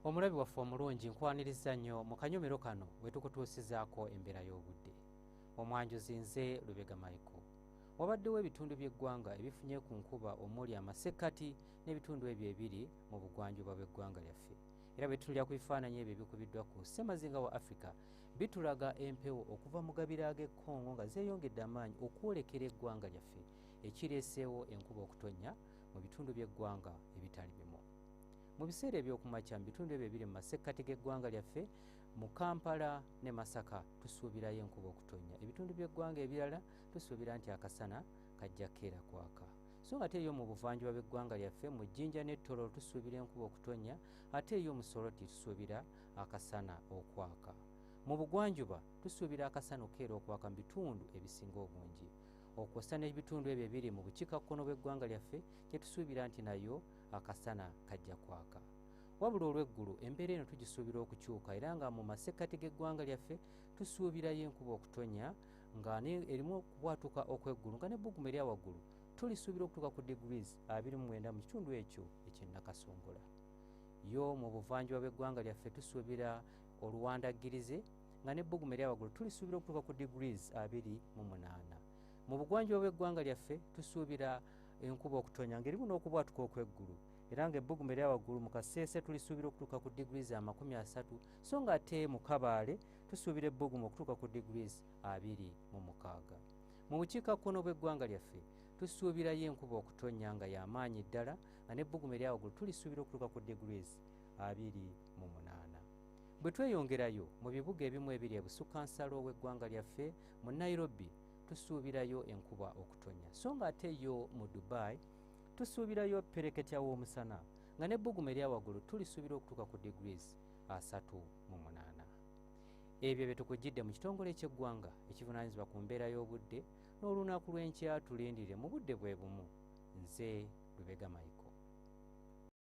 Omulabi waffe omulungi nkwaniriza nnyo mu kanyomero kano wetukutuusizaako embeera y'obudde. Omwanjuzi nze Lubega Micheal. Wabaddewo ebitundu by'eggwanga ebifunye ku nkuba omuli amasekkati n'ebitundu ebyo ebiri mu bugwanjuba bw'eggwanga lyaffe. Era bwe tutunulira ku bifaananyi ebyo ebikubiddwa ku ssemazinga wa Africa bitulaga empewo okuva mu gabira g'ekkongo nga zeeyongedde amaanyi okwolekera eggwanga lyaffe ekireeseewo enkuba okutonnya mu bitundu by'eggwanga ebitali bimu. Mu biseera ebyokumakya mu bitundu ebyo ebiri mu masekkati g'eggwanga lyaffe mu Kampala ne Masaka tusuubirayo enkuba okutonnya. Ebitundu by'eggwanga ebirala tusuubira nti akasana kajja keera kwaka. So ate eyo mu buvanjuba bw'eggwanga lyaffe mu Jjinja ne Tororo tusuubira enkuba okutonnya, ate eyo mu Soroti tusuubira akasana okwaka. Mu bugwanjuba tusuubira akasana okeera okwaka mu bitundu ebisinga obungi. Okwosa n'ebitundu ebyo ebiri mu bukiikakkono bw'eggwanga lyaffe kye tusuubira nti nayo akasana kajja kwaka. Wabula olw'eggulu embeera eno tugisuubira okukyuka era nga mu masekkati g'eggwanga lyaffe tusuubirayo enkuba okutonnya nga erimu okubwatuka okw'eggulu nga n'ebbugumu erya waggulu tulisuubira okutuuka ku degrees 29 mu kitundu ekyo eky'Nakasongola. Yo mu buvanjuba bw'eggwanga lyaffe tusuubira oluwandaggirize nga n'ebbugumu erya waggulu tulisuubira okutuuka ku degrees 28. Mu bugwanjuba bw'eggwanga lyaffe tusuubira enkuba okutonnya ng'erimu n'okubwatuka okw'eggulu era ng'ebbugumu erya waggulu mu Kaseese tulisuubira okutuuka ku degrees 30 so nga ate mu Kabaale tusuubira ebbugumu okutuuka ku degrees 26. Mu bukiikakkono bw'eggwanga lyaffe tusuubirayo enkuba okutonnya nga y'amaanyi ddala nga n'ebbugumu erya waggulu tulisuubira okutuuka ku degrees 28. Bwe tweyongerayo mu bibuga ebimu ebiri ebusukkansalo w'eggwanga lyaffe mu Nairobi tusuubirayo enkuba okutonnya so nga ate yo mu Dubai tusuubirayo pereketya w'omusana nga n'ebbugumu erya waggulu tulisuubira okutuuka ku degrees 38. Ebyo bye tukujjidde mu kitongole ky'eggwanga ekivunaanyizibwa ku mbeera y'obudde n'olunaku lw'enkya tulindirire mu budde bwe bumu. Nze Lubega Micheal.